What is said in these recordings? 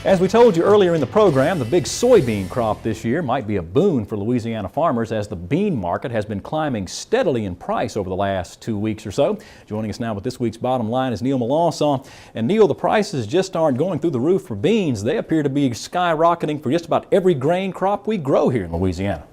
As we told you earlier in the program, the big soybean crop this year might be a boon for Louisiana farmers as the bean market has been climbing steadily in price over the last 2 weeks or so. Joining us now with this week's Bottom Line is Neil Melancon. And Neil, the prices just aren't going through the roof for beans. They appear to be skyrocketing for just about every grain crop we grow here in Louisiana.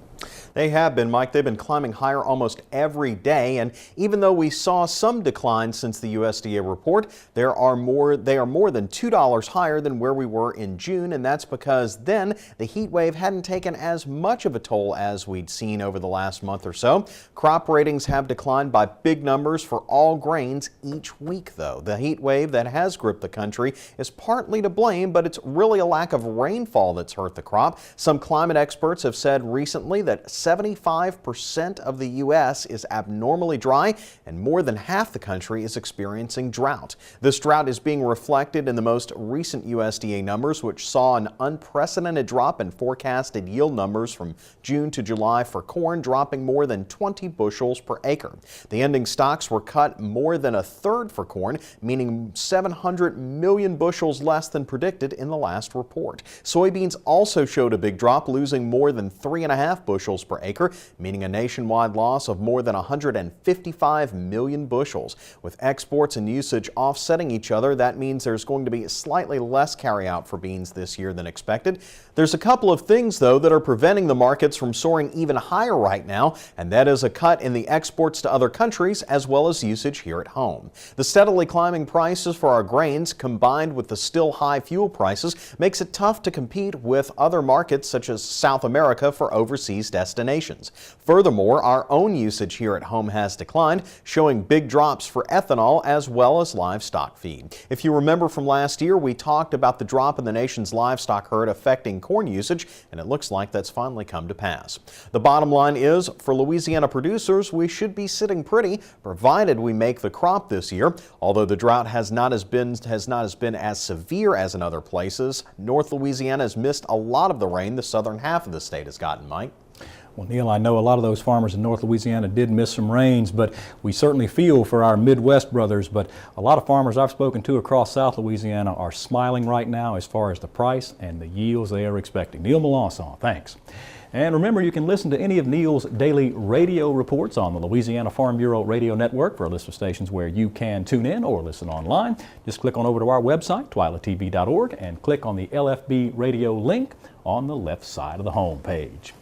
They have been, Mike. They've been climbing higher almost every day, and even though we saw some decline since the USDA report, they are more than $2 higher than where we were in June, and that's because then the heat wave hadn't taken as much of a toll as we'd seen over the last month or so. Crop ratings have declined by big numbers for all grains each week, though. The heat wave that has gripped the country is partly to blame, but it's really a lack of rainfall that's hurt the crop. Some climate experts have said recently that 75% of the U.S. is abnormally dry, and more than half the country is experiencing drought. This drought is being reflected in the most recent USDA numbers, which saw an unprecedented drop in forecasted yield numbers from June to July for corn, dropping more than 20 bushels per acre. The ending stocks were cut more than a third for corn, meaning 700 million bushels less than predicted in the last report. Soybeans also showed a big drop, losing more than 3.5 bushels per acre, meaning a nationwide loss of more than 155 million bushels. With exports and usage offsetting each other, that means there's going to be slightly less carryout for beans this year than expected. There's a couple of things, though, that are preventing the markets from soaring even higher right now, and that is a cut in the exports to other countries as well as usage here at home. The steadily climbing prices for our grains, combined with the still high fuel prices, makes it tough to compete with other markets such as South America for overseas destinations. Furthermore, our own usage here at home has declined, showing big drops for ethanol as well as livestock feed. If you remember from last year, we talked about the drop in the nation's livestock herd affecting corn usage, and it looks like that's finally come to pass. The bottom line is, for Louisiana producers, we should be sitting pretty, provided we make the crop this year. Although the drought has not been as severe as in other places, North Louisiana has missed a lot of the rain the southern half of the state has gotten, Mike. Well, Neil, I know a lot of those farmers in North Louisiana did miss some rains, but we certainly feel for our Midwest brothers. But a lot of farmers I've spoken to across South Louisiana are smiling right now as far as the price and the yields they are expecting. Neil Melancon, thanks. And remember, you can listen to any of Neil's daily radio reports on the Louisiana Farm Bureau Radio Network for a list of stations where you can tune in or listen online. Just click on over to our website, twilatv.org, and click on the LFB radio link on the left side of the home page.